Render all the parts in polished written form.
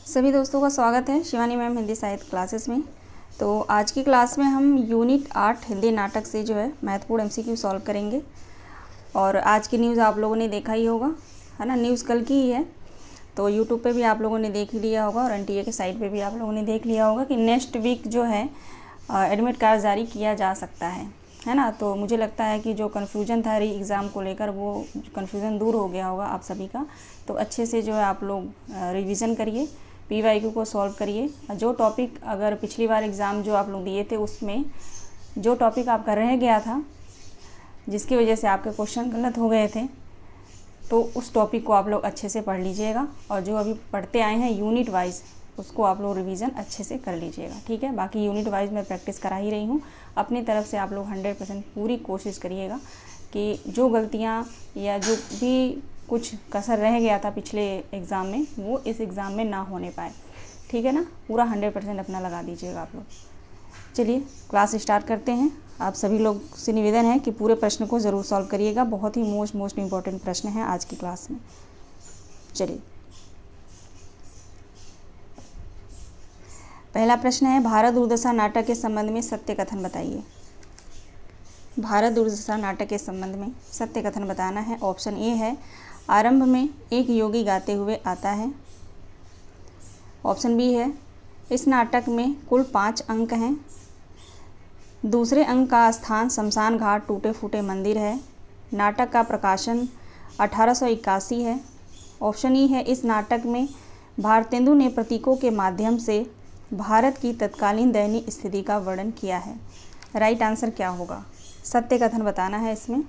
सभी दोस्तों का स्वागत है शिवानी मैम हिंदी साहित्य क्लासेस में। तो आज की क्लास में हम यूनिट 8 हिंदी नाटक से जो है महत्वपूर्ण एमसीक्यू सॉल्व करेंगे। और आज की न्यूज़ आप लोगों ने देखा ही होगा, है ना। न्यूज़ कल की ही है, तो यूट्यूब पे भी आप लोगों ने देख लिया होगा और एनटीए के साइट पे भी आप लोगों ने देख लिया होगा कि नेक्स्ट वीक जो है एडमिट कार्ड जारी किया जा सकता है ना। तो मुझे लगता है कि जो कन्फ्यूजन था री एग्ज़ाम को लेकर वो कन्फ्यूज़न दूर हो गया होगा आप सभी का। तो अच्छे से जो है आप लोग रिवीजन करिए, पीवाईक्यू को सॉल्व करिए। जो टॉपिक अगर पिछली बार एग्ज़ाम जो आप लोग दिए थे उसमें जो टॉपिक आपका रह गया था जिसकी वजह से आपके क्वेश्चन गलत हो गए थे, तो उस टॉपिक को आप लोग अच्छे से पढ़ लीजिएगा। और जो अभी पढ़ते आए हैं यूनिट वाइज उसको आप लोग रिवीजन अच्छे से कर लीजिएगा, ठीक है। बाकी यूनिट वाइज मैं प्रैक्टिस करा ही रही हूँ। अपनी तरफ से आप लोग 100% पूरी कोशिश करिएगा कि जो गलतियाँ या जो भी कुछ कसर रह गया था पिछले एग्ज़ाम में वो इस एग्ज़ाम में ना होने पाए, ठीक है ना। पूरा 100% अपना लगा दीजिएगा आप लोग। चलिए क्लास स्टार्ट करते हैं। आप सभी लोग से निवेदन है कि पूरे प्रश्न को ज़रूर सॉल्व करिएगा। बहुत ही मोस्ट इम्पॉर्टेंट प्रश्न है आज की क्लास में। चलिए, पहला प्रश्न है, भारत दुर्दशा नाटक के संबंध में सत्य कथन बताइए। भारत दुर्दशा नाटक के संबंध में सत्य कथन बताना है। ऑप्शन ए है, आरंभ में एक योगी गाते हुए आता है। ऑप्शन बी है, इस नाटक में कुल 5 अंक हैं। दूसरे अंक का स्थान शमशान घाट टूटे फूटे मंदिर है। नाटक का प्रकाशन 1881 है। ऑप्शन ई है, इस नाटक में भारतेंदु ने प्रतीकों के माध्यम से भारत की तत्कालीन दयनीय स्थिति का वर्णन किया है। राइट आंसर क्या होगा? सत्य कथन बताना है इसमें।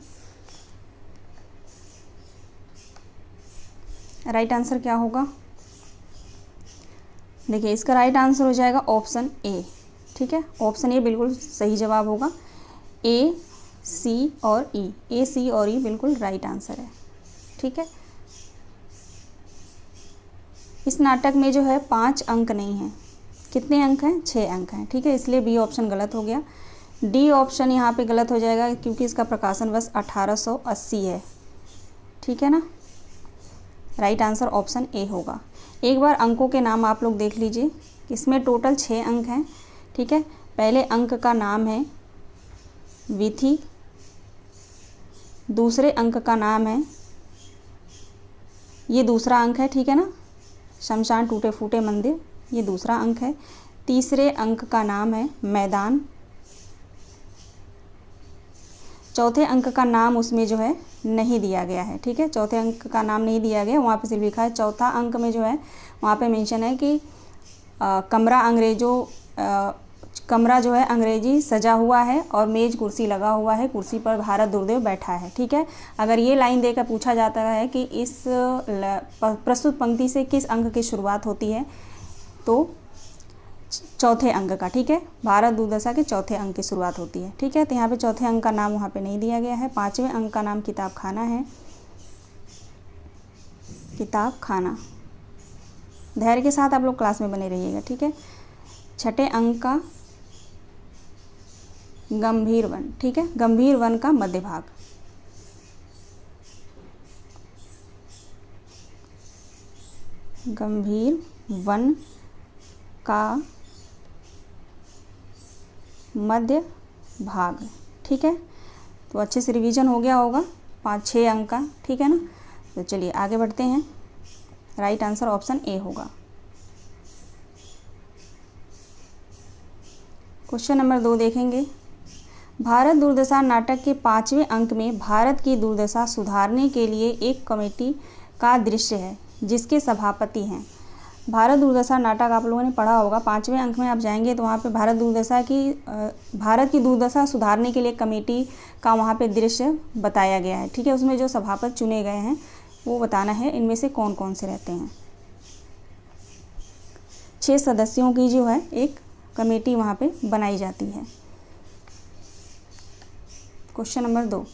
राइट आंसर क्या होगा? देखिए, इसका राइट आंसर हो जाएगा ऑप्शन ए, ठीक है। ऑप्शन ए बिल्कुल सही जवाब होगा। ए, सी और ई, ए, सी और ई बिल्कुल राइट आंसर है, ठीक है। इस नाटक में जो है 5 अंक नहीं हैं। कितने अंक हैं? 6 अंक हैं, ठीक है। इसलिए बी ऑप्शन गलत हो गया। डी ऑप्शन यहाँ पे गलत हो जाएगा क्योंकि इसका प्रकाशन वर्ष 1880 है, ठीक है ना। राइट आंसर ऑप्शन ए होगा। एक बार अंकों के नाम आप लोग देख लीजिए। इसमें टोटल 6 अंक हैं, ठीक है। पहले अंक का नाम है विथि, दूसरे अंक का नाम है, ये दूसरा अंक है, ठीक है ना, शमशान टूटे फूटे मंदिर, ये दूसरा अंक है। तीसरे अंक का नाम है मैदान। चौथे अंक का नाम उसमें जो है नहीं दिया गया है, ठीक है। चौथे अंक का नाम नहीं दिया गया, वहाँ पे सिर्फ लिखा है चौथा अंक में जो है वहाँ पे मेंशन है कि कमरा जो है अंग्रेजी सजा हुआ है और मेज कुर्सी लगा हुआ है, कुर्सी पर भारत दुर्देव बैठा है, ठीक है। अगर ये लाइन देकर पूछा जाता है कि इस प्रस्तुत पंक्ति से किस अंक की शुरुआत होती है, तो चौथे अंक का, ठीक है। भारत दुर्दशा के चौथे अंक की शुरुआत होती है, ठीक है। तो यहाँ पे चौथे अंक का नाम वहाँ पे नहीं दिया गया है। 5वें अंक का नाम किताब खाना है, किताब खाना। धैर्य के साथ आप लोग क्लास में बने रहिएगा, ठीक है। 6ठे अंक का गंभीर वन, ठीक है। गंभीर वन का मध्य भाग। गंभीर वन का मध्य भाग, ठीक है। तो अच्छे से रिवीजन हो गया होगा 5-6 अंक का, ठीक है ना। तो चलिए आगे बढ़ते हैं। राइट आंसर ऑप्शन ए होगा। क्वेश्चन नंबर 2 देखेंगे। भारत दुर्दशा नाटक के 5वें अंक में भारत की दुर्दशा सुधारने के लिए एक कमेटी का दृश्य है जिसके सभापति हैं। भारत दुर्दशा नाटक आप लोगों ने पढ़ा होगा। 5वें अंक में आप जाएंगे तो वहाँ पे भारत की दुर्दशा सुधारने के लिए कमेटी का वहाँ पे दृश्य बताया गया है, ठीक है। उसमें जो सभापति चुने गए हैं वो बताना है इनमें से कौन कौन से रहते हैं। 6 सदस्यों की जो है एक कमेटी वहाँ पे बनाई जाती है। क्वेश्चन नंबर 2,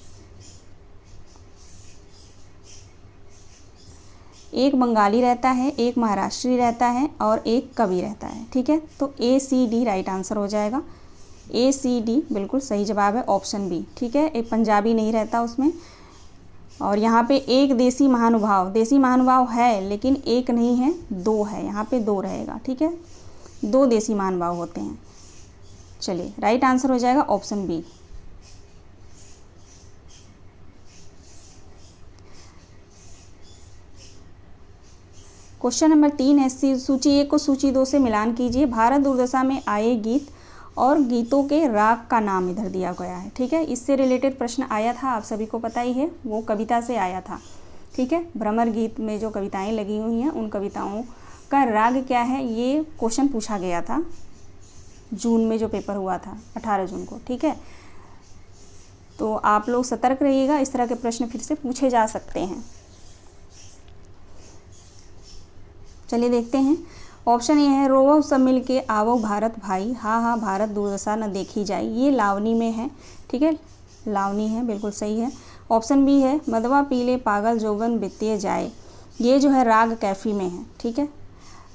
एक बंगाली रहता है, एक महाराष्ट्री रहता है और एक कवि रहता है, ठीक है। तो ए, सी, डी राइट आंसर हो जाएगा। ए, सी, डी बिल्कुल सही जवाब है। ऑप्शन बी, ठीक है। एक पंजाबी नहीं रहता उसमें और यहाँ पे एक देसी महानुभाव है लेकिन एक नहीं है, दो है, यहाँ पे दो रहेगा, ठीक है, दो देसी महानुभाव होते हैं। चलिए राइट आंसर हो जाएगा ऑप्शन बी। क्वेश्चन नंबर 3 है, सूची 1 को सूची 2 से मिलान कीजिए। भारत दुर्दशा में आए गीत और गीतों के राग का नाम इधर दिया गया है, ठीक है। इससे रिलेटेड प्रश्न आया था, आप सभी को पता ही है, वो कविता से आया था, ठीक है। भ्रमर गीत में जो कविताएं लगी हुई हैं उन कविताओं का राग क्या है, ये क्वेश्चन पूछा गया था जून में जो पेपर हुआ था 18 जून को, ठीक है। तो आप लोग सतर्क रहिएगा, इस तरह के प्रश्न फिर से पूछे जा सकते हैं। चलिए देखते हैं। ऑप्शन ए है, रोवो सब मिल के आवो भारत भाई, हाँ हाँ भारत दुर्दशा न देखी जाए, ये लावनी में है, ठीक है, लावनी है, बिल्कुल सही है। ऑप्शन बी है, मदवा पीले पागल जोगन बित्ते जाए, ये जो है राग कैफी में है, ठीक है।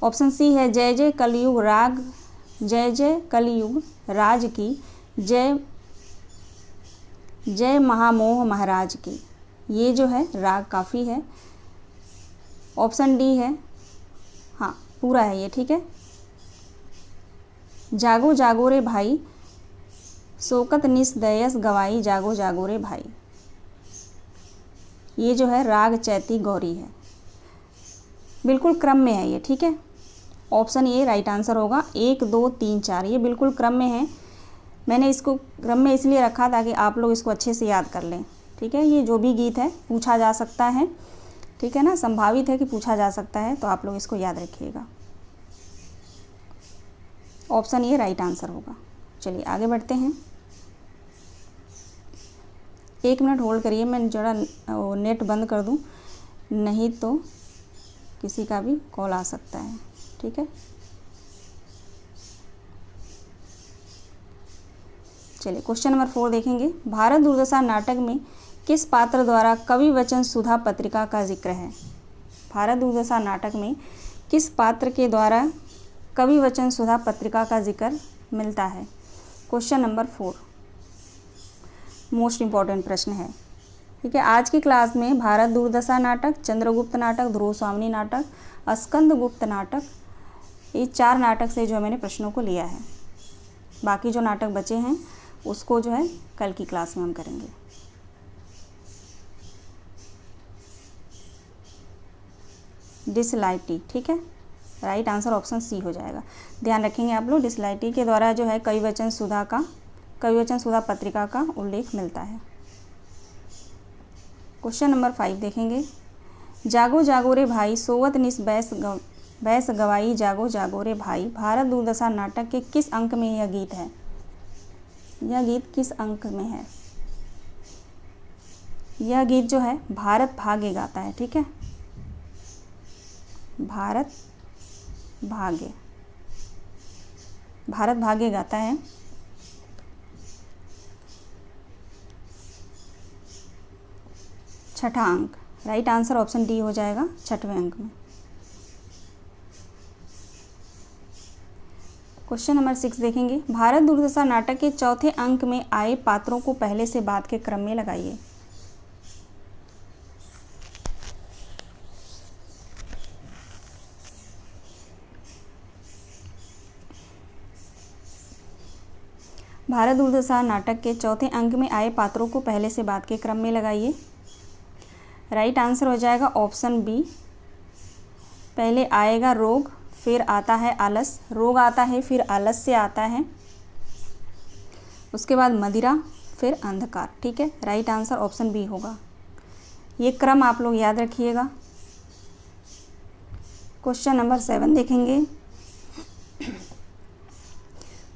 ऑप्शन सी है, जय जय कलयुग राग, जय जय कलयुग राज की, जय जय महामोह महाराज की, ये जो है राग काफ़ी है। ऑप्शन डी है, हाँ पूरा है ये, ठीक है, जागो जागो रे भाई, शोकत निस दयस गवाई, जागो जागो रे भाई, ये जो है राग चैती गौरी है, बिल्कुल क्रम में है ये, ठीक है। ऑप्शन ए राइट आंसर होगा, 1 2 3 4, ये बिल्कुल क्रम में है। मैंने इसको क्रम में इसलिए रखा ताकि आप लोग इसको अच्छे से याद कर लें, ठीक है। ये जो भी गीत है पूछा जा सकता है, ठीक है ना, संभावित है कि पूछा जा सकता है, तो आप लोग इसको याद रखिएगा। ऑप्शन ए राइट आंसर होगा। चलिए आगे बढ़ते हैं। 1 मिनट होल्ड करिए, मैं जरा नेट बंद कर दूं, नहीं तो किसी का भी कॉल आ सकता है, ठीक है। चलिए क्वेश्चन नंबर 4 देखेंगे। भारत दुर्दशा नाटक में किस पात्र द्वारा कवि वचन सुधा पत्रिका का जिक्र है? भारत दुर्दशा नाटक में किस पात्र के द्वारा कवि वचन सुधा पत्रिका का जिक्र मिलता है? क्वेश्चन नंबर 4 मोस्ट इम्पॉर्टेंट प्रश्न है, ठीक है। आज की क्लास में भारत दुर्दशा नाटक, चंद्रगुप्त नाटक, ध्रुव स्वामिनी नाटक, स्कंदगुप्त नाटक, ये 4 नाटक से जो मैंने प्रश्नों को लिया है। बाकी जो नाटक बचे हैं उसको जो है कल की क्लास में हम करेंगे। डिसलाइटी, ठीक है, राइट आंसर ऑप्शन सी हो जाएगा। ध्यान रखेंगे आप लोग, डिसलाइटी के द्वारा जो है कवि वचन सुधा पत्रिका का उल्लेख मिलता है। क्वेश्चन नंबर 5 देखेंगे। जागो जागो रे भाई, सोवत निस बैस गवाई, जागो जागो रे भाई, भारत दुर्दशा नाटक के किस अंक में यह गीत है? यह गीत किस अंक में है? यह गीत जो है भारत भाग्य गाता है, ठीक है, भारत भाग्य गाता है। छठा अंक, राइट आंसर ऑप्शन डी हो जाएगा, 6वें अंक में। क्वेश्चन नंबर 6 देखेंगे। भारत दुर्दशा नाटक के चौथे अंक में आए पात्रों को पहले से बाद के क्रम में लगाइए। भारत दुर्दशा नाटक के चौथे अंक में आए पात्रों को पहले से बाद के क्रम में लगाइए। राइट आंसर हो जाएगा ऑप्शन बी, पहले आएगा रोग, फिर आता है आलस, रोग आता है, फिर आलस्य आता है, उसके बाद मदिरा, फिर अंधकार, ठीक है। राइट आंसर ऑप्शन बी होगा। ये क्रम आप लोग याद रखिएगा। क्वेश्चन नंबर 7 देखेंगे।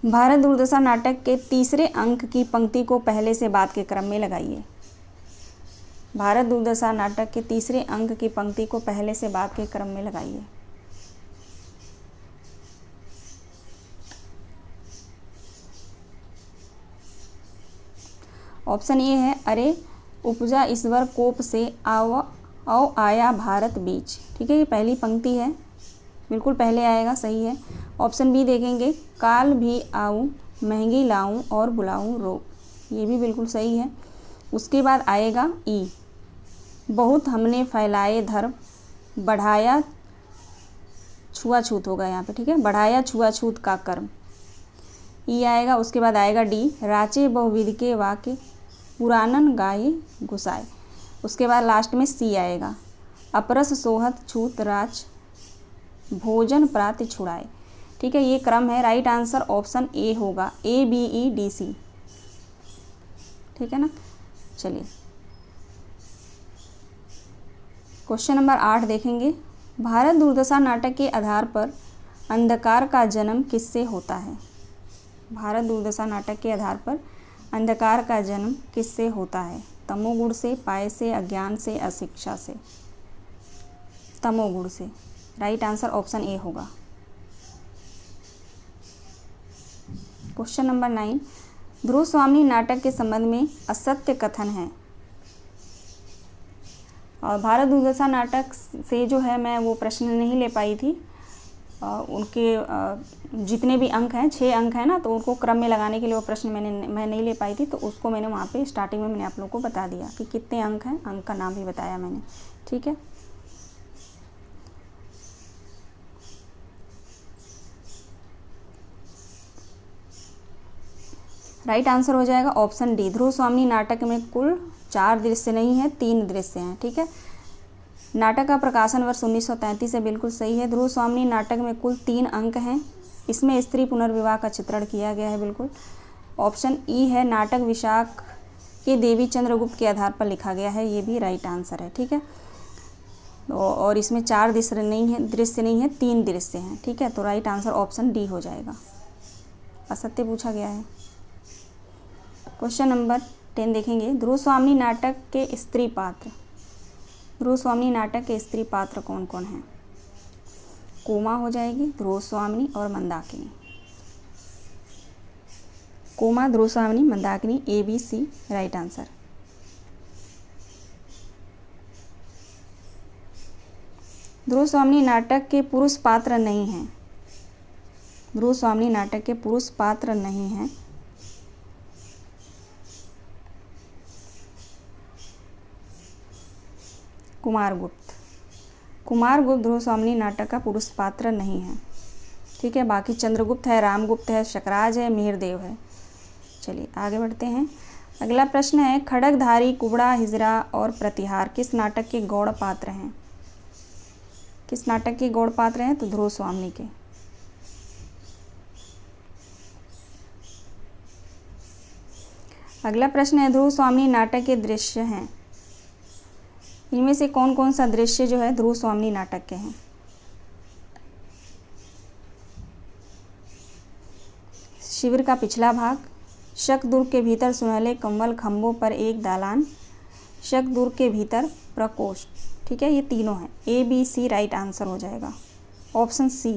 भारत दुर्दशा नाटक के तीसरे अंक की पंक्ति को पहले से बाद के क्रम में लगाइए। भारत दुर्दशा नाटक के तीसरे अंक की पंक्ति को पहले से बाद के क्रम में लगाइए। ऑप्शन ए है, अरे उपजा ईश्वर कोप से आओ आया भारत बीच, ठीक है, ये पहली पंक्ति है, बिल्कुल पहले आएगा, सही है। ऑप्शन बी देखेंगे, काल भी आऊँ महंगी लाऊं और बुलाऊं रोग, ये भी बिल्कुल सही है। उसके बाद आएगा ई, बहुत हमने फैलाए धर्म, बढ़ाया छुआछूत होगा यहाँ पे, ठीक है, बढ़ाया छुआछूत का कर्म, ई आएगा। उसके बाद आएगा डी, राचे बहुविध के वाक्य, पुराणन गाये घुसाए। उसके बाद लास्ट में सी आएगा, अपरस सोहत छूत राज, भोजन प्रात छुड़ाए। ठीक है, ये क्रम है। राइट आंसर ऑप्शन ए होगा, A B E D C. ठीक है ना। चलिए क्वेश्चन नंबर 8 देखेंगे। भारत दुर्दशा नाटक के आधार पर अंधकार का जन्म किससे होता है? भारत दुर्दशा नाटक के आधार पर अंधकार का जन्म किससे होता है? तमोगुण से, पाय से, अज्ञान से, अशिक्षा से? तमोगुण से। राइट आंसर ऑप्शन ए होगा। क्वेश्चन नंबर 9, ध्रुव स्वामी नाटक के संबंध में असत्य कथन है। और भारत दुर्दशा नाटक से जो है मैं वो प्रश्न नहीं ले पाई थी, उनके जितने भी अंक हैं 6 अंक हैं ना, तो उनको क्रम में लगाने के लिए वो प्रश्न मैं नहीं ले पाई थी, तो उसको मैंने वहाँ पे स्टार्टिंग में मैंने आप लोगों को बता दिया कि कितने अंक हैं, अंक का नाम भी बताया मैंने। ठीक है, राइट आंसर हो जाएगा ऑप्शन डी। ध्रुव स्वामी नाटक में कुल 4 दृश्य नहीं है, 3 दृश्य हैं। ठीक है, नाटक का प्रकाशन वर्ष 1933 है, बिल्कुल सही है। ध्रुव स्वामी नाटक में कुल 3 अंक हैं, इसमें स्त्री पुनर्विवाह का चित्रण किया गया है, बिल्कुल। ऑप्शन ई है, नाटक विशाख के देवी चंद्रगुप्त के आधार पर लिखा गया है, ये भी राइट आंसर है। ठीक है, और इसमें 4 दृश्य नहीं है, 3 दृश्य हैं। ठीक है, तो राइट आंसर ऑप्शन डी हो जाएगा। असत्य पूछा गया है। क्वेश्चन नंबर 10 देखेंगे। ध्रुव स्वामी नाटक के स्त्री पात्र, ध्रुव स्वामी नाटक के स्त्री पात्र कौन कौन हैं? कोमा हो जाएगी, ध्रुव स्वामी और Mandakini. Comma, Dhruv Swami, Mandakini, A B C right answer. Dhruv Swami नाटक के पुरुष पात्र नहीं हैं, ध्रुव स्वामी नाटक के पुरुष पात्र नहीं हैं। कुमारगुप्त, कुमारगुप्त ध्रुव स्वामी नाटक का पुरुष पात्र नहीं है। ठीक है, बाकी चंद्रगुप्त है, रामगुप्त है, शकराज है, मिहिरदेव है। चलिए आगे बढ़ते हैं। अगला प्रश्न है, खड्गधारी, कुबड़ा, हिजरा और प्रतिहार किस नाटक के गौड़ पात्र हैं? किस नाटक के गौड़ पात्र हैं? तो ध्रुव स्वामी के। अगला प्रश्न है, ध्रुव स्वामी नाटक के दृश्य हैं, इनमें से कौन कौन सा दृश्य जो है ध्रुव स्वामी नाटक के हैं? शिविर का पिछला भाग, शक दुर्ग के भीतर सुनहले कंबल खंभों पर एक दालान, शक दुर्ग के भीतर प्रकोष्ठ। ठीक है, ये तीनों हैं। A B C right answer हो जाएगा, ऑप्शन सी।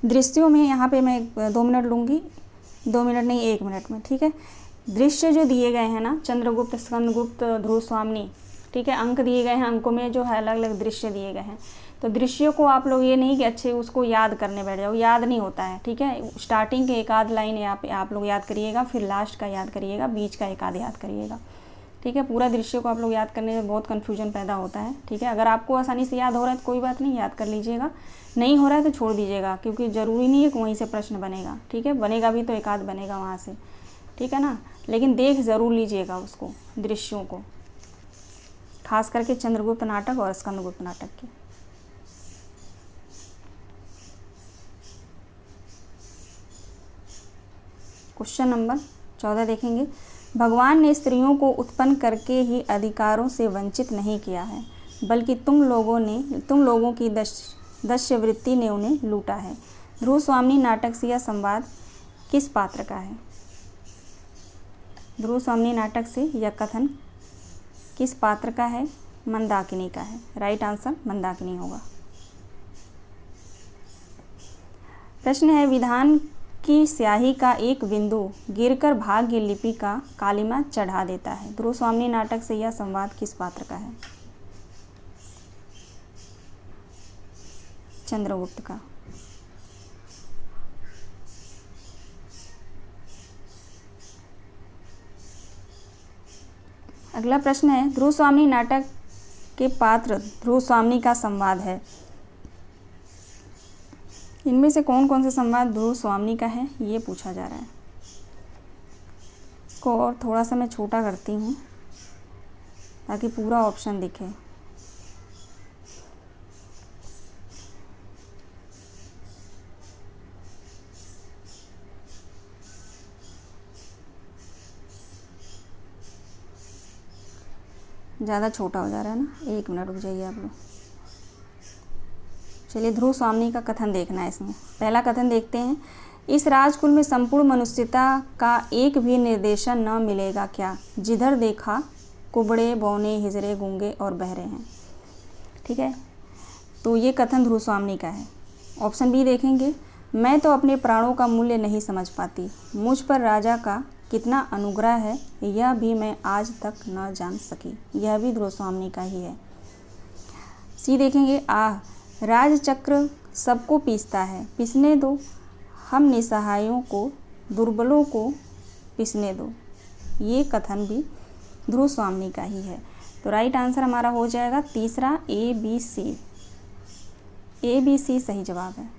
दृश्यों में यहाँ पे मैं 2 मिनट लूँगी, 2 मिनट नहीं 1 मिनट में। ठीक है, दृश्य जो दिए गए हैं ना, चंद्रगुप्त, स्कंदगुप्त, ध्रुव स्वामी, ठीक है, अंक दिए गए हैं, अंकों में जो है अलग अलग दृश्य दिए गए हैं। तो दृश्यों को आप लोग ये नहीं कि अच्छे उसको याद करने बैठ जाओ, याद नहीं होता है। ठीक है, स्टार्टिंग के एक आध लाइन आप लोग याद करिएगा, फिर लास्ट का याद करिएगा, बीच का एक आध याद करिएगा। ठीक है, पूरा दृश्य को आप लोग याद करने में बहुत कन्फ्यूजन पैदा होता है। ठीक है, अगर आपको आसानी से याद हो रहा है तो कोई बात नहीं, याद कर लीजिएगा, नहीं हो रहा है तो छोड़ दीजिएगा, क्योंकि ज़रूरी नहीं है कि वहीं से प्रश्न बनेगा। ठीक है, बनेगा भी तो एक आध बनेगा वहाँ से। ठीक है ना, लेकिन देख ज़रूर लीजिएगा उसको, दृश्यों को, खास करके चंद्रगुप्त नाटक और स्कंदगुप्त नाटक के। क्वेश्चन नंबर 14 देखेंगे। भगवान ने स्त्रियों को उत्पन्न करके ही अधिकारों से वंचित नहीं किया है, बल्कि तुम लोगों की दस्युवृत्ति ने उन्हें लूटा है। ध्रुव स्वामी नाटक से यह संवाद किस पात्र का है? ध्रुव स्वामी नाटक से यह कथन किस पात्र का है? मंदाकिनी का है। राइट आंसर मंदाकिनी होगा। प्रश्न है, विधान की स्याही का एक बिंदु गिरकर भाग्य लिपि का कालिमा चढ़ा देता है। ध्रुव स्वामी नाटक से यह संवाद किस पात्र का है? चंद्रगुप्त का। अगला प्रश्न है, ध्रुव स्वामिनी नाटक के पात्र ध्रुव स्वामिनी का संवाद है। इनमें से कौन कौन से संवाद ध्रुव स्वामिनी का है, ये पूछा जा रहा है। इसको और थोड़ा सा मैं छोटा करती हूँ ताकि पूरा ऑप्शन दिखे। ज़्यादा छोटा हो जा रहा है ना, 1 मिनट रुक जाइए आप लोग। चलिए, ध्रुव स्वामिनी का कथन देखना है इसमें। पहला कथन देखते हैं, इस राजकुल में संपूर्ण मनुष्यता का एक भी निर्देशन न मिलेगा क्या, जिधर देखा कुबड़े बौने हिजरे गूंगे और बहरे हैं। ठीक है, तो ये कथन ध्रुव स्वामिनी का है। ऑप्शन बी देखेंगे, मैं तो अपने प्राणों का मूल्य नहीं समझ पाती, मुझ पर राजा का कितना अनुग्रह है यह भी मैं आज तक न जान सकी। यह भी ध्रुव स्वामिनी का ही है। सी देखेंगे, राजचक्र सबको पीसता है, पिसने दो हम निसहायों को, दुर्बलों को पिसने दो। ये कथन भी ध्रुव स्वामिनी का ही है। तो राइट आंसर हमारा हो जाएगा तीसरा, ए बी सी। ए बी सी सही जवाब है।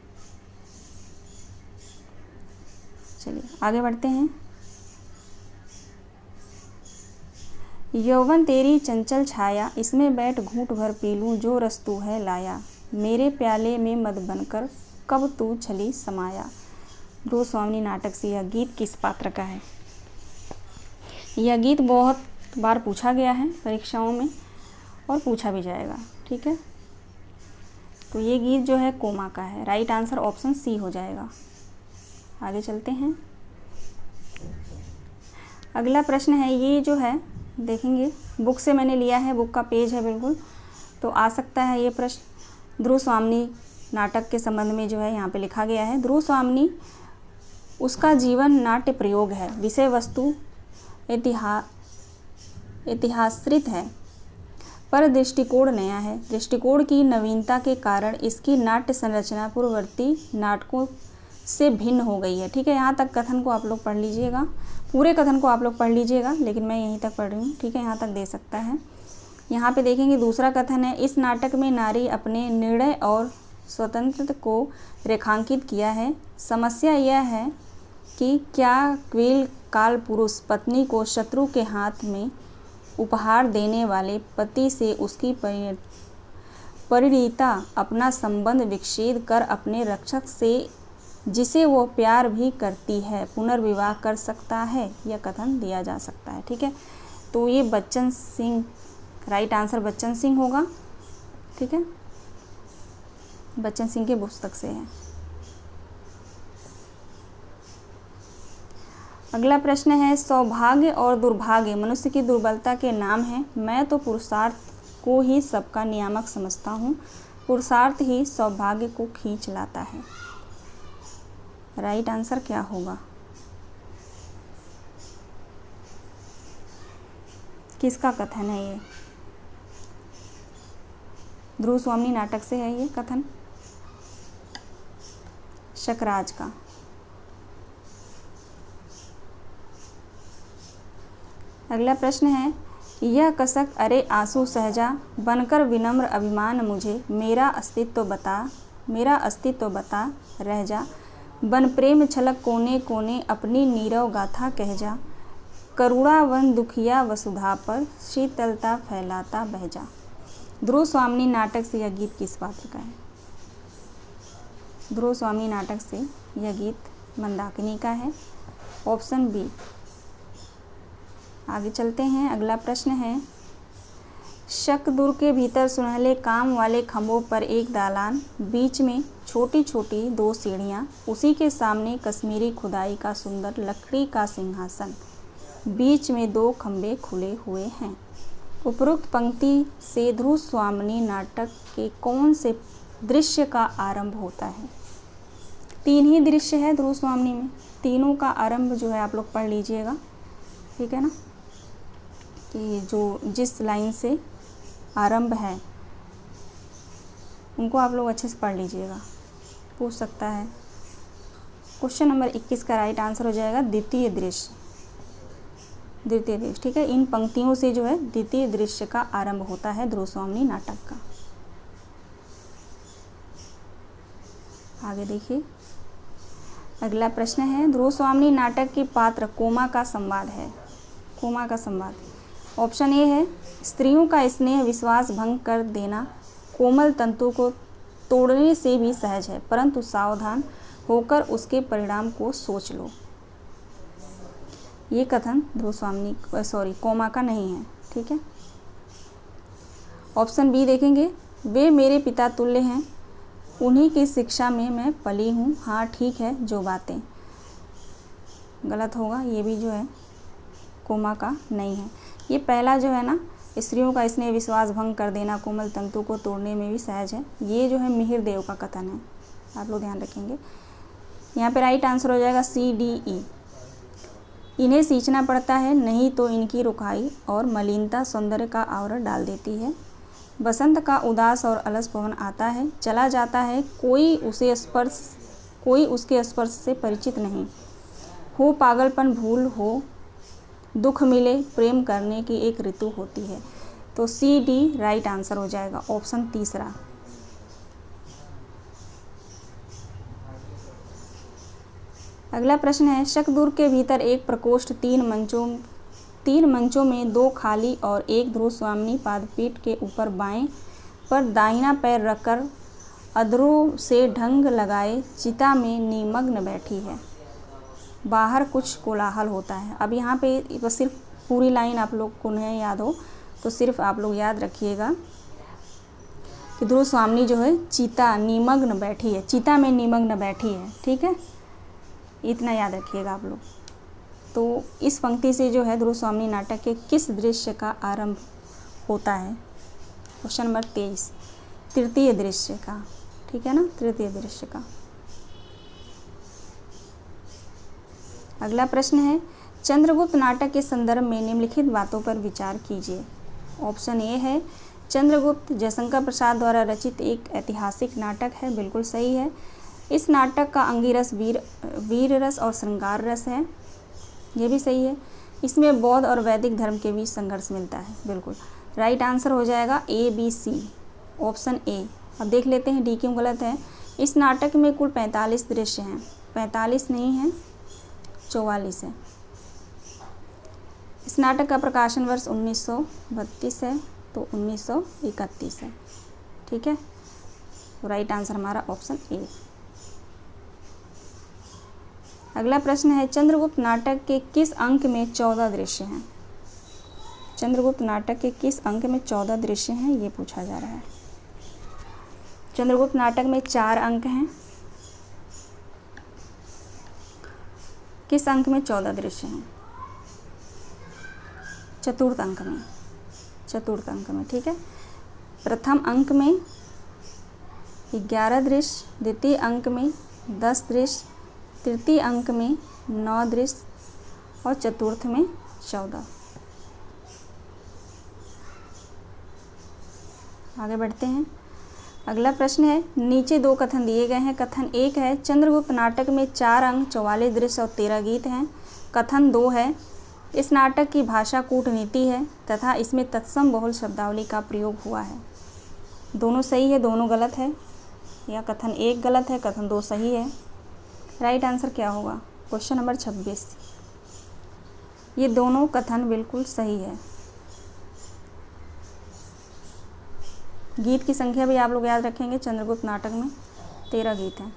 चलिए आगे बढ़ते हैं। यौवन तेरी चंचल छाया, इसमें बैठ घूंट भर पी लूं जो रस तू है लाया, मेरे प्याले में मद बनकर कब तू छली समाया। ध्रुव स्वामिनी नाटक से यह गीत किस पात्र का है। यह गीत बहुत बार पूछा गया है परीक्षाओं में और पूछा भी जाएगा। ठीक है, तो ये गीत जो है कोमा का है। राइट आंसर ऑप्शन सी हो जाएगा। आगे चलते हैं। अगला प्रश्न है, ये जो है देखेंगे, बुक से मैंने लिया है, बुक का पेज है बिल्कुल, तो आ सकता है ये प्रश्न। ध्रुव स्वामिनी नाटक के संबंध में जो है यहाँ पे लिखा गया है, ध्रुव स्वामिनी उसका जीवन नाट्य प्रयोग है, विषय वस्तु इतिहासरित है, पर दृष्टिकोण नया है। दृष्टिकोण की नवीनता के कारण इसकी नाट्य संरचना पूर्ववर्ती नाटकों से भिन्न हो गई है। ठीक है, यहाँ तक कथन को आप लोग पढ़ लीजिएगा, पूरे कथन को आप लोग पढ़ लीजिएगा, लेकिन मैं यहीं तक पढ़ रही हूँ। ठीक है, यहाँ तक दे सकता है। यहाँ पे देखेंगे दूसरा कथन है, इस नाटक में नारी अपने निर्णय और स्वतंत्रता को रेखांकित किया है। समस्या यह है कि क्या क्वील काल पुरुष पत्नी को शत्रु के हाथ में उपहार देने वाले पति से उसकी परिणीता अपना संबंध विच्छेद कर अपने रक्षक से, जिसे वो प्यार भी करती है, पुनर्विवाह कर सकता है। यह कथन दिया जा सकता है। ठीक है, तो ये बच्चन सिंह, राइट आंसर बच्चन सिंह होगा। ठीक है, बच्चन सिंह के पुस्तक से है। अगला प्रश्न है, सौभाग्य और दुर्भाग्य मनुष्य की दुर्बलता के नाम हैं। मैं तो पुरुषार्थ को ही सबका नियामक समझता हूँ, पुरुषार्थ ही सौभाग्य को खींच लाता है। राइट आंसर क्या होगा, किसका कथन है ये। ध्रुव स्वामिनी नाटक से है ये कथन, शकराज का। अगला प्रश्न है, यह कसक अरे आंसू सहजा बनकर विनम्र अभिमान मुझे, मेरा अस्तित्व बता रह जा, बन प्रेम छलक कोने कोने अपनी नीरव गाथा कह जा, करुणा वन दुखिया वसुधा पर शीतलता फैलाता बह जा। ध्रुव स्वामिनी नाटक से यह गीत किस पात्र का है। ध्रुव स्वामिनी नाटक से यह गीत मंदाकिनी का है। Option B. आगे चलते हैं। अगला प्रश्न है, शकदुर के भीतर सुनहले काम वाले खंभों पर एक दालान, बीच में छोटी छोटी 2 सीढ़ियाँ, उसी के सामने कश्मीरी खुदाई का सुंदर लकड़ी का सिंहासन, बीच में 2 खंभे खुले हुए हैं। उपरोक्त पंक्ति से ध्रुव स्वामिनी नाटक के कौन से दृश्य का आरंभ होता है। 3 ही दृश्य है ध्रुव स्वामिनी में, तीनों का आरंभ जो है आप लोग पढ़ लीजिएगा। ठीक है ना, कि जो जिस लाइन से आरंभ है उनको आप लोग अच्छे से पढ़ लीजिएगा, पूछ सकता है। क्वेश्चन नंबर 21 का राइट आंसर हो जाएगा द्वितीय दृश्य। द्वितीय दृश्य, ठीक है। इन पंक्तियों से जो है द्वितीय दृश्य का आरंभ होता है ध्रुव स्वामिनी नाटक का। आगे देखिए, अगला प्रश्न है, ध्रुव स्वामिनी नाटक के पात्र कोमा का संवाद है। कोमा का संवाद, ऑप्शन ए है, स्त्रियों का स्नेह विश्वास भंग कर देना कोमल तंतु को तोड़ने से भी सहज है, परंतु सावधान होकर उसके परिणाम को सोच लो। ये कथन ध्रुव स्वामिनी कोमा का नहीं है, ठीक है। ऑप्शन बी देखेंगे, वे मेरे पिता तुल्य हैं, उन्हीं की शिक्षा में मैं पली हूँ, हाँ ठीक है जो बातें। गलत होगा, ये भी जो है कोमा का नहीं है। ये पहला जो है ना, स्त्रियों का स्नेह विश्वास भंग कर देना कोमल तंतु को तोड़ने में भी सहज है, ये जो है मिहिर देव का कथन है, आप लोग ध्यान रखेंगे। यहाँ पे राइट आंसर हो जाएगा सी डी ई। इन्हें सींचना पड़ता है, नहीं तो इनकी रुखाई और मलिनता सौंदर्य का आवरण डाल देती है। बसंत का उदास और अलस पवन आता है, चला जाता है, कोई उसके स्पर्श से परिचित नहीं। हो पागलपन भूल हो, दुख मिले, प्रेम करने की एक ऋतु होती है। तो सी डी राइट आंसर हो जाएगा, ऑप्शन तीसरा। अगला प्रश्न है, शकदुर्ग के भीतर एक प्रकोष्ठ, तीन मंचों में दो खाली और एक ध्रुव स्वामिनी पादपीठ के ऊपर बाएं पर दाहिना पैर रखकर अधरों से ढंग लगाए चिता में निमग्न बैठी है। बाहर कुछ कोलाहल होता है। अब यहाँ पे बस सिर्फ पूरी लाइन आप लोग को नहीं याद हो तो सिर्फ आप लोग याद रखिएगा कि ध्रुव स्वामिनी जो है चिता निमग्न बैठी है, चिता में निमग्न बैठी है, ठीक है, इतना याद रखिएगा आप लोग। तो इस पंक्ति से जो है ध्रुव स्वामिनी नाटक के किस दृश्य का आरंभ होता है? क्वेश्चन नंबर 23, तृतीय दृश्य का, ठीक है ना, तृतीय दृश्य का। अगला प्रश्न है, चंद्रगुप्त नाटक के संदर्भ में निम्नलिखित बातों पर विचार कीजिए। ऑप्शन ए है, चंद्रगुप्त जयशंकर प्रसाद द्वारा रचित एक ऐतिहासिक नाटक है, बिल्कुल सही है। इस नाटक का अंगिरस वीर रस और श्रृंगार रस है, ये भी सही है। इसमें बौद्ध और वैदिक धर्म के बीच संघर्ष मिलता है, बिल्कुल राइट आंसर हो जाएगा ए बी सी, ऑप्शन ए। अब देख लेते हैं डी क्यों गलत है। इस नाटक में कुल 45 दृश्य हैं, 45 नहीं है, 44 है। इस नाटक का प्रकाशन वर्ष 1932 है, तो 1931 है, ठीक है। राइट आंसर हमारा ऑप्शन ए। अगला प्रश्न है, चंद्रगुप्त नाटक के किस अंक में 14 दृश्य हैं? चंद्रगुप्त नाटक के किस अंक में 14 दृश्य हैं, ये पूछा जा रहा है। चंद्रगुप्त नाटक में 4 अंक हैं। किस अंक में 14 दृश्य हैं? चतुर्थ अंक में, चतुर्थ अंक में, ठीक है। प्रथम अंक में 11 दृश्य, द्वितीय अंक में 10 दृश्य, तृतीय अंक में 9 दृश्य और चतुर्थ में 14। आगे बढ़ते हैं। अगला प्रश्न है, नीचे 2 कथन दिए गए हैं। कथन 1 है, चंद्रगुप्त नाटक में 4 अंक, 44 दृश्य और 13 गीत हैं। कथन 2 है, इस नाटक की भाषा कूटनीति है तथा इसमें तत्सम बहुल शब्दावली का प्रयोग हुआ है। दोनों सही है, दोनों गलत है, या कथन 1 गलत है, कथन 2 सही है। राइट आंसर क्या होगा? Question number 26। ये दोनों कथन बिल्कुल सही है। गीत की संख्या भी आप लोग याद रखेंगे, चंद्रगुप्त नाटक में 13 गीत हैं।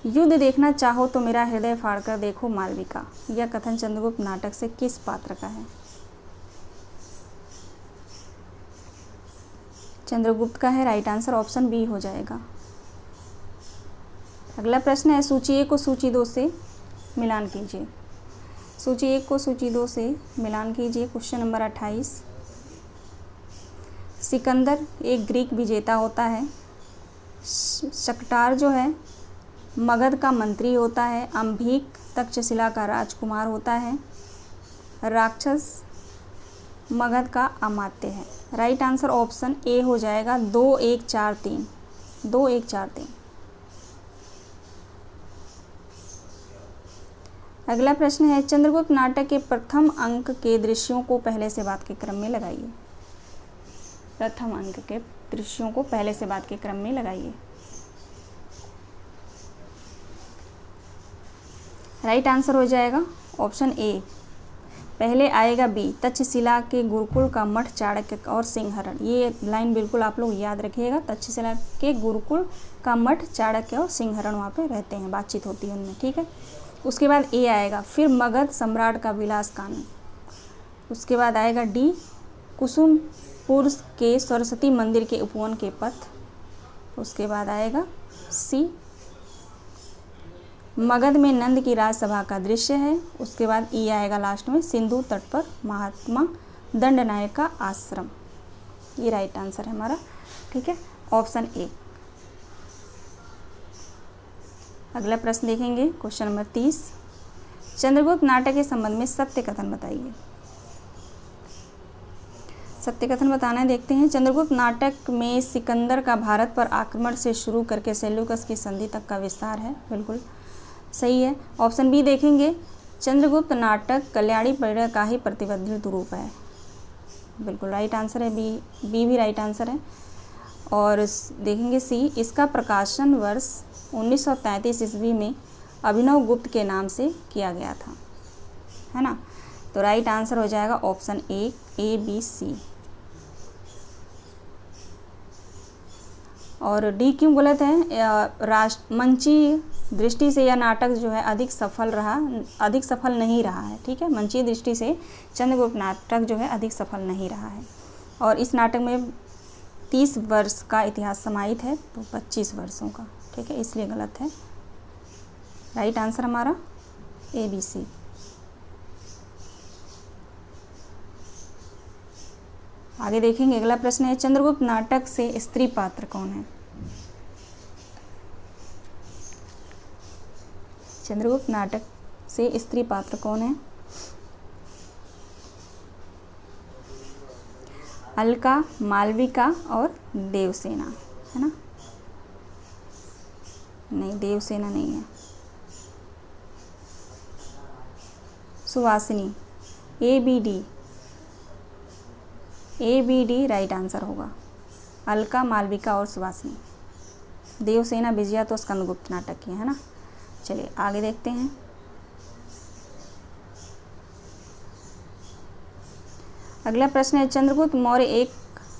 युद्ध देखना चाहो तो मेरा हृदय फाड़कर देखो मालविका, यह कथन चंद्रगुप्त नाटक से किस पात्र का है? चंद्रगुप्त का है, राइट आंसर ऑप्शन बी हो जाएगा। अगला प्रश्न है, सूची 1 को सूची 2 से मिलान कीजिए। सूची 1 को सूची 2 से मिलान कीजिए। क्वेश्चन नंबर 28, सिकंदर एक ग्रीक विजेता होता है। शक्टार जो है मगध का मंत्री होता है। अंभिक तक्षशिला का राजकुमार होता है। राक्षस मगध का अमात्य है। राइट आंसर ऑप्शन ए हो जाएगा, 2 1 4 3, 2 1 4 3। अगला प्रश्न है, चंद्रगुप्त नाटक के प्रथम अंक के दृश्यों को पहले से बाद के क्रम में लगाइए। प्रथम अंक के दृश्यों को पहले से बाद के क्रम में लगाइए। राइट आंसर हो जाएगा ऑप्शन ए। पहले आएगा बी, तक्षशिला के गुरुकुल का मठ चाणक्य और सिंहरण। ये लाइन बिल्कुल आप लोग याद रखिएगा। तक्षशिला के गुरुकुल का मठ चाणक्य और सिंहरण वहाँ पे रहते हैं, बातचीत होती है उनमें, ठीक है। उसके बाद ए आएगा, फिर मगध सम्राट का विलास कानून। उसके बाद आएगा डी, कुसुमपुर के सरस्वती मंदिर के उपवन के पथ। उसके बाद आएगा सी, मगध में नंद की राजसभा का दृश्य है। उसके बाद ई आएगा लास्ट में, सिंधु तट पर महात्मा दंडनायक का आश्रम। ये राइट आंसर है हमारा, ठीक है, ऑप्शन ए। अगला प्रश्न देखेंगे, क्वेश्चन नंबर 30। चंद्रगुप्त नाटक के संबंध में सत्य कथन बताइए। सत्य कथन बताना है, देखते हैं। चंद्रगुप्त नाटक में सिकंदर का भारत पर आक्रमण से शुरू करके सेल्यूकस की संधि तक का विस्तार है। बिल्कुल सही है। ऑप्शन बी देखेंगे, चंद्रगुप्त नाटक कल्याणी परिणय का ही प्रतिबद्ध रूप है। बिल्कुल राइट आंसर है, बी भी राइट आंसर है। और देखेंगे सी, इसका प्रकाशन वर्ष 1933 ईस्वी में अभिनव गुप्त के नाम से किया गया था, है ना। तो राइट आंसर हो जाएगा ऑप्शन ए, बी, सी। और डी क्यों गलत है? मंची दृष्टि से यह नाटक जो है अधिक सफल नहीं रहा है, ठीक है। मंचीय दृष्टि से चंद्रगुप्त नाटक जो है अधिक सफल नहीं रहा है। और इस नाटक में 30 वर्ष का इतिहास समाहित है, तो 25 वर्षों का, ठीक है, इसलिए गलत है। राइट आंसर हमारा ए, बी, सी। आगे देखेंगे, अगला प्रश्न है, चंद्रगुप्त नाटक से स्त्री पात्र कौन है? चंद्रगुप्त नाटक से स्त्री पात्र कौन है? अलका, मालविका और देवसेना, है ना। नहीं, देवसेना नहीं है। Suvasini, A B D right answer होगा। अलका, मालविका और सुवासिनी। देवसेना, विजया तो स्कंदगुप्त नाटक की है ना। चलिए आगे देखते हैं। अगला प्रश्न है, चंद्रगुप्त मौर्य एक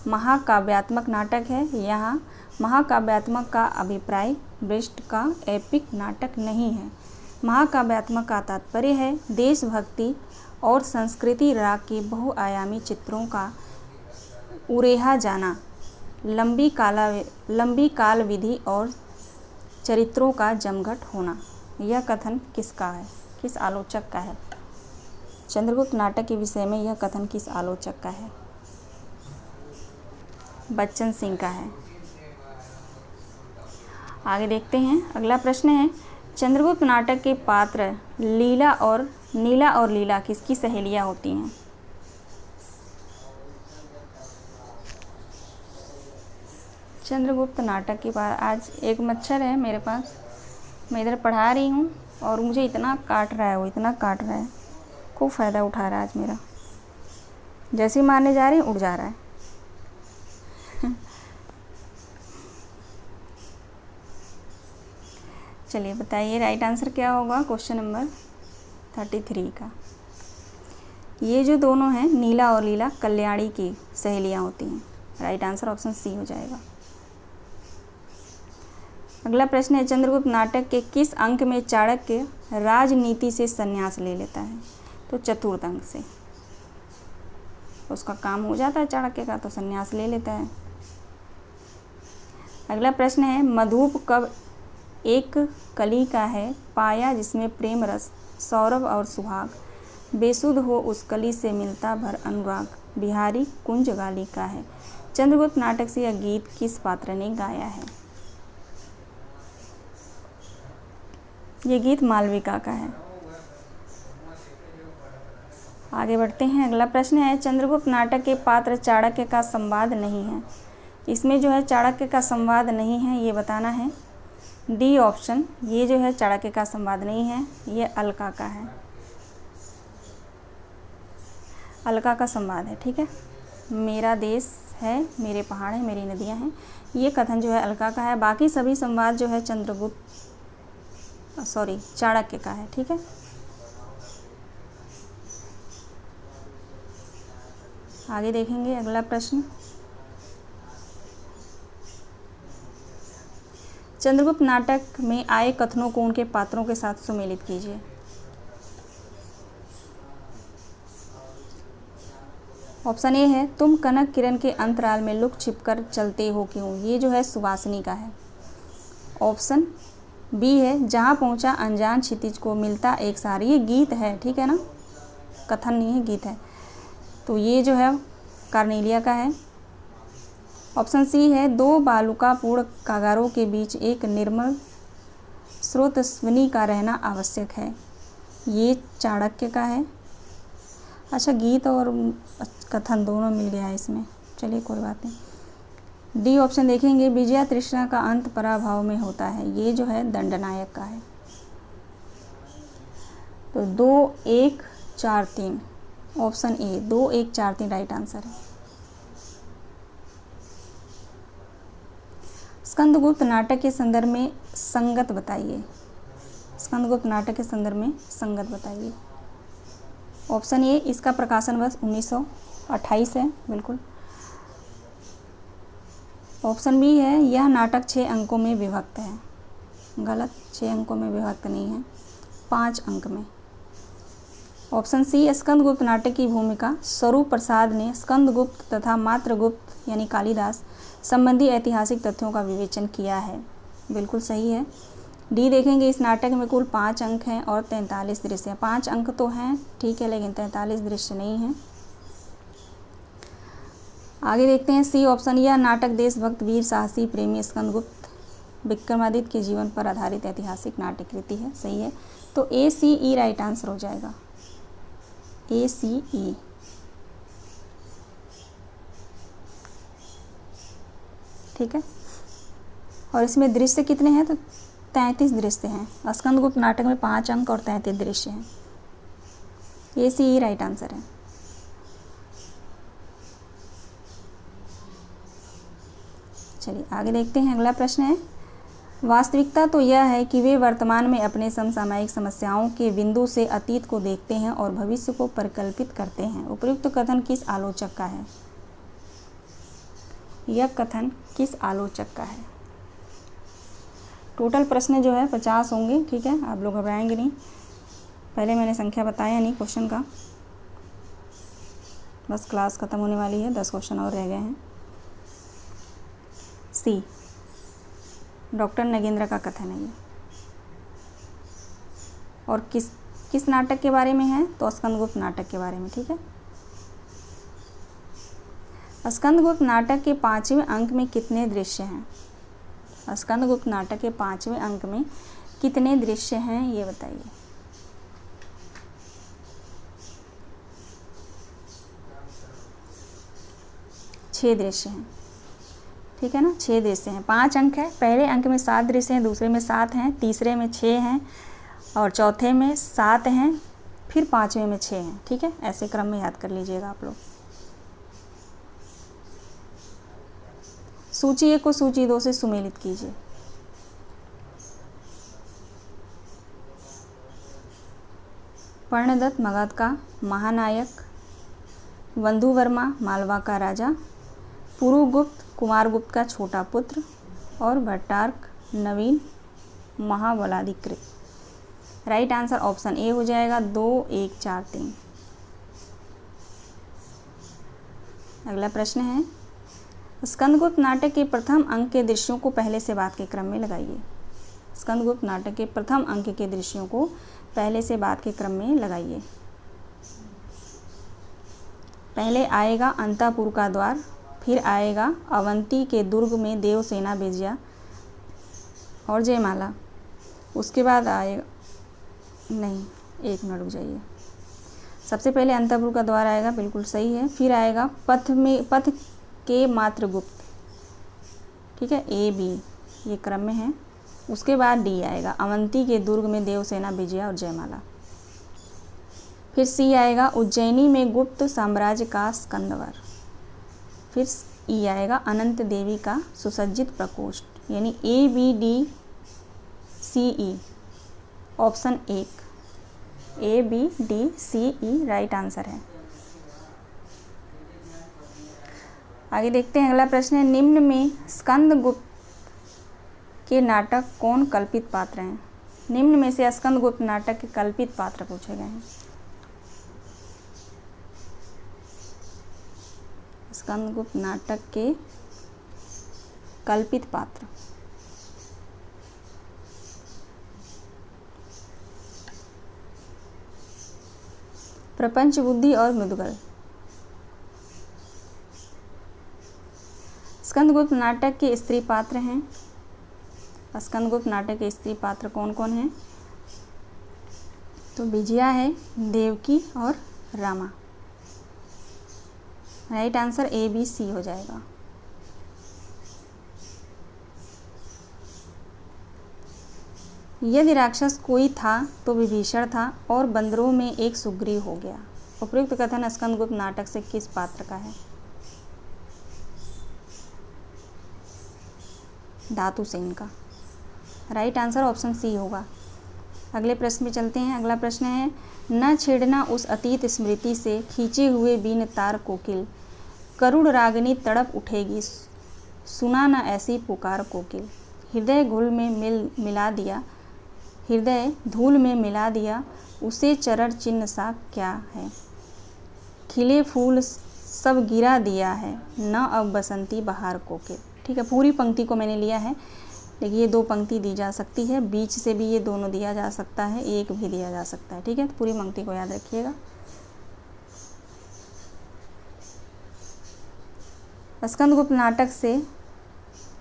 महाकाव्यात्मक नाटक है। यहाँ महाकाव्यात्मक का अभिप्राय ब्रेस्ट का एपिक नाटक नहीं है। महाकाव्यात्मक का तात्पर्य है देशभक्ति और संस्कृति राग के बहुआयामी चित्रों का उरेहा जाना, लंबी काल विधि और चरित्रों का जमघट होना। यह कथन किसका है, किस आलोचक का है? चंद्रगुप्त नाटक के विषय में यह कथन किस आलोचक का है? बच्चन सिंह का है। आगे देखते हैं, अगला प्रश्न है, चंद्रगुप्त नाटक के पात्र नीला और लीला किसकी सहेलियां होती हैं? चंद्रगुप्त नाटक के पास आज एक मच्छर है मेरे पास, मैं इधर पढ़ा रही हूँ और मुझे इतना काट रहा है, वो इतना काट रहा है, खूब फ़ायदा उठा रहा है आज मेरा। जैसे ही मारने जा रही उड़ जा रहा है। चलिए बताइए राइट आंसर क्या होगा क्वेश्चन नंबर 33 का। ये जो दोनों हैं नीला और लीला कल्याणी की सहेलियाँ होती हैं। राइट आंसर ऑप्शन सी हो जाएगा। अगला प्रश्न है, चंद्रगुप्त नाटक के किस अंक में चाणक्य राजनीति से संन्यास ले लेता है? तो चतुर्थ अंक से उसका काम हो जाता है चाणक्य का, तो संन्यास ले लेता है। अगला प्रश्न है, मधुप कब एक कली का है पाया जिसमें प्रेम रस सौरभ और सुहाग, बेसुध हो उस कली से मिलता भर अनुराग, बिहारी कुंज गाली का है। चंद्रगुप्त नाटक से यह गीत किस पात्र ने गाया है? ये गीत मालविका का है। आगे बढ़ते हैं, अगला प्रश्न है, चंद्रगुप्त नाटक के पात्र चाणक्य का संवाद नहीं है। इसमें जो है चाणक्य का संवाद नहीं है, ये बताना है। डी ऑप्शन, ये जो है चाणक्य का संवाद नहीं है, ये अलका का है। अलका का संवाद है, ठीक है। मेरा देश है, मेरे पहाड़ हैं, मेरी नदियां हैं, ये कथन जो है अलका का है। बाकी सभी संवाद जो है चाणक्य का है, ठीक है। आगे देखेंगे अगला प्रश्न। चंद्रगुप्त नाटक में आए कथनों को उनके पात्रों के साथ सुमेलित कीजिए। ऑप्शन ए है, तुम कनक किरण के अंतराल में लुक छिप कर चलते हो क्यों, ये जो है सुवासिनी का है। ऑप्शन बी है, जहाँ पहुँचा अनजान क्षितिज को मिलता एक सार, ये गीत है, ठीक है ना, कथन नहीं है, गीत है। तो ये जो है कार्नेलिया का है। ऑप्शन सी है, दो बालुकापूर्ण कागारों के बीच एक निर्मल स्रोतस्विनी का रहना आवश्यक है, ये चाणक्य का है। अच्छा, गीत और कथन दोनों मिल गया है इसमें, चलिए कोई बात नहीं। डी ऑप्शन देखेंगे, विजया तृष्णा का अंत पराभव में होता है, ये जो है दंडनायक का है। तो 2, 1, 4, 3 ऑप्शन ए 2, 1, 4, 3 राइट आंसर है। स्कंदगुप्त नाटक के संदर्भ में संगत बताइए। स्कंदगुप्त नाटक के संदर्भ में संगत बताइए। ऑप्शन ए, इसका प्रकाशन वर्ष 1928 है, बिल्कुल। ऑप्शन बी है, यह नाटक 6 अंकों में विभक्त है, गलत, 6 अंकों में विभक्त नहीं है, 5 अंक में। ऑप्शन सी, स्कंदगुप्त नाटक की भूमिका स्वरूप प्रसाद ने स्कंदगुप्त तथा मात्रगुप्त यानी कालिदास संबंधी ऐतिहासिक तथ्यों का विवेचन किया है, बिल्कुल सही है। डी देखेंगे, इस नाटक में कुल 5 अंक हैं और 43 दृश्य हैं। 5 अंक तो हैं, ठीक है, लेकिन 43 दृश्य नहीं हैं। आगे देखते हैं सी ऑप्शन, यह नाटक देशभक्त वीर साहसी प्रेमी स्कंदगुप्त विक्रमादित्य के जीवन पर आधारित ऐतिहासिक नाट्य कृति है, सही है। तो ए सी ई राइट आंसर हो जाएगा, ए सी ई। ठीक है, और इसमें दृश्य कितने हैं, तो 33 दृश्य हैं। स्कंदगुप्त नाटक में 5 अंक और 33 दृश्य हैं, ए सी ई राइट आंसर है। चलिए आगे देखते हैं, अगला प्रश्न है, वास्तविकता तो यह है कि वे वर्तमान में अपने समसामयिक समस्याओं के बिंदु से अतीत को देखते हैं और भविष्य को परिकल्पित करते हैं। उपयुक्त कथन किस आलोचक का है? यह कथन किस आलोचक का है? टोटल प्रश्न जो है 50 होंगे, ठीक है, आप लोग घबराएंगे नहीं। पहले मैंने संख्या बताया नहीं क्वेश्चन का, बस क्लास ख़त्म होने वाली है, 10 क्वेश्चन और रह गए हैं। सी डॉक्टर नगेंद्र का कथन है ये, और किस नाटक के बारे में है, तो स्कंदगुप्त नाटक के बारे में, ठीक है। स्कंदगुप्त नाटक के 5वें अंक में कितने दृश्य हैं? स्कंदगुप्त नाटक के 5वें अंक में कितने दृश्य हैं, ये बताइए। छह दृश्य हैं, ठीक है ना, 6 दृश्य हैं। 5 अंक है, पहले अंक में 7 दृश्य हैं, दूसरे में 7 हैं, तीसरे में 6 हैं और चौथे में 7 हैं, फिर 5वें में 6 हैं, ठीक है, ऐसे क्रम में याद कर लीजिएगा आप लोग। सूची 1 को सूची 2 से सुमेलित कीजिए। पर्णदत्त मगध का महानायक, बंधु वर्मा मालवा का राजा, पुरुगुप्त कुमारगुप्त का छोटा पुत्र और भट्टार्क नवीन महाबलाधिकृत। राइट आंसर ऑप्शन ए हो जाएगा, 2, 1, 4, 3। अगला प्रश्न है, स्कंदगुप्त नाटक के प्रथम अंक के दृश्यों को पहले से बाद के क्रम में लगाइए। स्कंदगुप्त नाटक के प्रथम अंक के दृश्यों को पहले से बाद के क्रम में लगाइए। पहले आएगा अंतापुर का द्वार, फिर आएगा अवंती के दुर्ग में देवसेना विजया और जयमाला, उसके बाद आएगा, नहीं, 1 मिनट रुक जाइए, सबसे पहले अंतापुर का द्वार आएगा, बिल्कुल सही है। फिर आएगा पथ के मात्रगुप्त, ठीक है, ए बी ये क्रम में है। उसके बाद डी आएगा अवंती के दुर्ग में देवसेना विजया और जयमाला। फिर सी आएगा उज्जैनी में गुप्त साम्राज्य का स्कंदवर। फिर ई आएगा अनंत देवी का सुसज्जित प्रकोष्ठ। यानी ABDCE option 1 ABDCE right answer है। आगे देखते हैं, अगला प्रश्न है निम्न में स्कंदगुप्त के नाटक कौन कल्पित पात्र हैं। निम्न में से स्कंदगुप्त नाटक के कल्पित पात्र पूछे गए हैं। स्कंदगुप्त नाटक के कल्पित पात्र। प्रपंच बुद्धि और मुद्गल। स्कंदगुप्त नाटक के स्त्री पात्र हैं। स्कंदगुप्त नाटक के स्त्री पात्र कौन कौन हैं? तो विजया है, देवकी और रामा। राइट आंसर ABC हो जाएगा। यदि राक्षस कोई था तो विभीषण था और बंदरों में एक सुग्रीव हो गया। उपयुक्त कथन स्कंदगुप्त नाटक से किस पात्र का है? धातुसेन का। राइट आंसर ऑप्शन सी होगा। अगले प्रश्न में चलते हैं। अगला प्रश्न है न छेड़ना उस अतीत स्मृति से खींचे हुए बीन तार कोकिल, करुण रागिनी तड़प उठेगी सुना न ऐसी पुकार कोकिल। हृदय धूल में मिला दिया उसे चरण चिन्ह सा क्या है। खिले फूल सब गिरा दिया है न अब बसंती बहार कोकिल। ठीक है, पूरी पंक्ति को मैंने लिया है, लेकिन ये 2 पंक्ति दी जा सकती है, बीच से भी ये दोनों दिया जा सकता है, एक भी दिया जा सकता है। ठीक है, तो पूरी पंक्ति को याद रखिएगा। स्कंदगुप्त नाटक से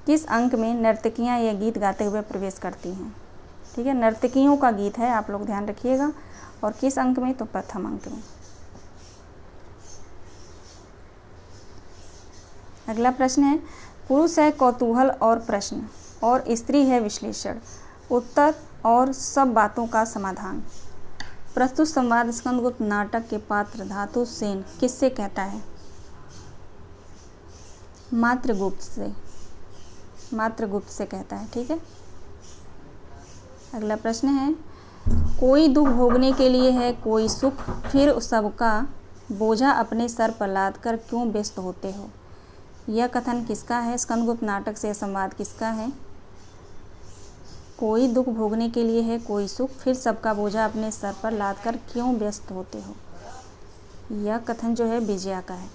किस अंक में नर्तकियां यह गीत गाते हुए प्रवेश करती हैं? ठीक है, नर्तकियों का गीत है, आप लोग ध्यान रखिएगा। और किस अंक में? तो प्रथम अंक में। अगला प्रश्न है पुरुष है कौतूहल और प्रश्न और स्त्री है विश्लेषण, उत्तर और सब बातों का समाधान। प्रस्तुत संवाद स्कंदगुप्त नाटक के पात्र धातुसेन किससे कहता है? मातृगुप्त से कहता है। ठीक है, अगला प्रश्न है कोई दुख भोगने के लिए है कोई सुख, फिर सबका बोझा अपने सर पर लाद कर क्यों व्यस्त होते हो। यह कथन किसका है? स्कंदगुप्त नाटक से संवाद किसका है? कोई दुख भोगने के लिए है कोई सुख, फिर सबका बोझा अपने सर पर लाद कर क्यों व्यस्त होते हो। यह कथन जो है विजया का है।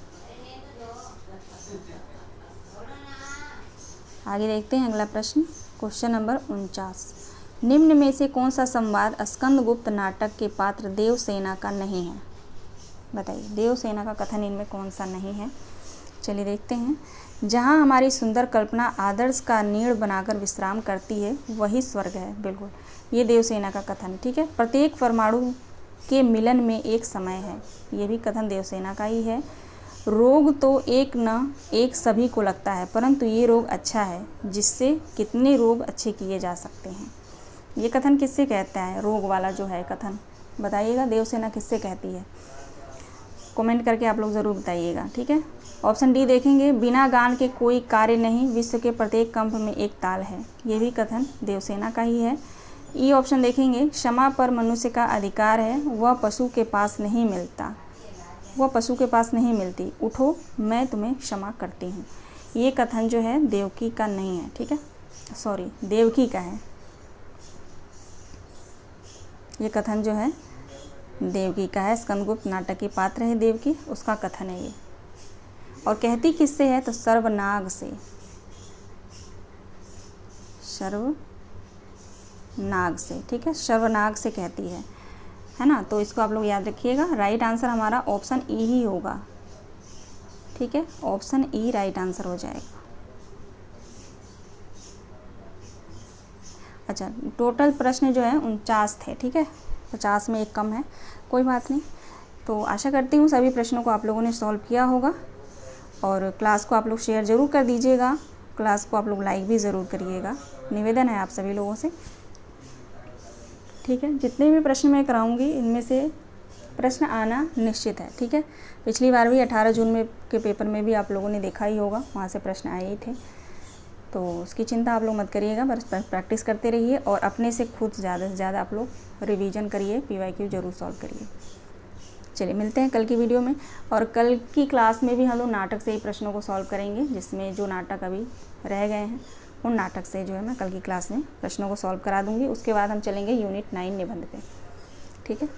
आगे देखते हैं अगला प्रश्न, क्वेश्चन नंबर 49। निम्न में से कौन सा संवाद स्कंदगुप्त नाटक के पात्र देवसेना का नहीं है? बताइए, देवसेना का कथन इनमें कौन सा नहीं है? चलिए देखते हैं। जहाँ हमारी सुंदर कल्पना आदर्श का नीड़ बनाकर विश्राम करती है वही स्वर्ग है। बिल्कुल, ये देवसेना का कथन। ठीक है, प्रत्येक परमाणु के मिलन में एक समय है, ये भी कथन देवसेना का ही है। रोग तो एक न एक सभी को लगता है, परंतु ये रोग अच्छा है जिससे कितने रोग अच्छे किए जा सकते हैं। ये कथन किससे कहता है? रोग वाला जो है कथन, बताइएगा देवसेना किससे कहती है? कमेंट करके आप लोग ज़रूर बताइएगा। ठीक है, ऑप्शन डी देखेंगे, बिना गान के कोई कार्य नहीं, विश्व के प्रत्येक कंप में एक ताल है। ये भी कथन देवसेना का ही है। ई ऑप्शन देखेंगे, क्षमा पर मनुष्य का अधिकार है, वह पशु के पास नहीं मिलती, उठो मैं तुम्हें क्षमा करती हूँ। ये कथन जो है देवकी का नहीं है। ठीक है, सॉरी, देवकी का है। ये कथन जो है देवकी का है। स्कंदगुप्त नाटक की पात्र है देवकी, उसका कथन है ये। और कहती किससे है? तो सर्वनाग से, सर्वनाग से। ठीक है, सर्वनाग से कहती है ना। तो इसको आप लोग याद रखिएगा। राइट आंसर हमारा ऑप्शन ई ही होगा। ठीक है, ऑप्शन ई राइट आंसर हो जाएगा। अच्छा, टोटल प्रश्न जो है 49 थे। ठीक है, 50 में एक कम है, कोई बात नहीं। तो आशा करती हूँ सभी प्रश्नों को आप लोगों ने सॉल्व किया होगा। और क्लास को आप लोग शेयर ज़रूर कर दीजिएगा, क्लास को आप लोग लाइक भी ज़रूर करिएगा, निवेदन है आप सभी लोगों से। ठीक है, जितने भी प्रश्न मैं कराऊंगी इनमें से प्रश्न आना निश्चित है। ठीक है, पिछली बार भी 18 जून में के पेपर में भी आप लोगों ने देखा ही होगा, वहाँ से प्रश्न आए ही थे, तो उसकी चिंता आप लोग मत करिएगा, बस प्रैक्टिस करते रहिए और अपने से खुद ज़्यादा से ज़्यादा आप लोग रिवीजन करिए, PYQ ज़रूर सॉल्व करिए। चलिए मिलते हैं कल की वीडियो में, और कल की क्लास में भी हम लोग नाटक से ही प्रश्नों को सॉल्व करेंगे, जिसमें जो नाटक अभी रह गए हैं उन नाटक से जो है मैं कल की क्लास में प्रश्नों को सॉल्व करा दूँगी। उसके बाद हम चलेंगे यूनिट 9 निबंध पे। ठीक है।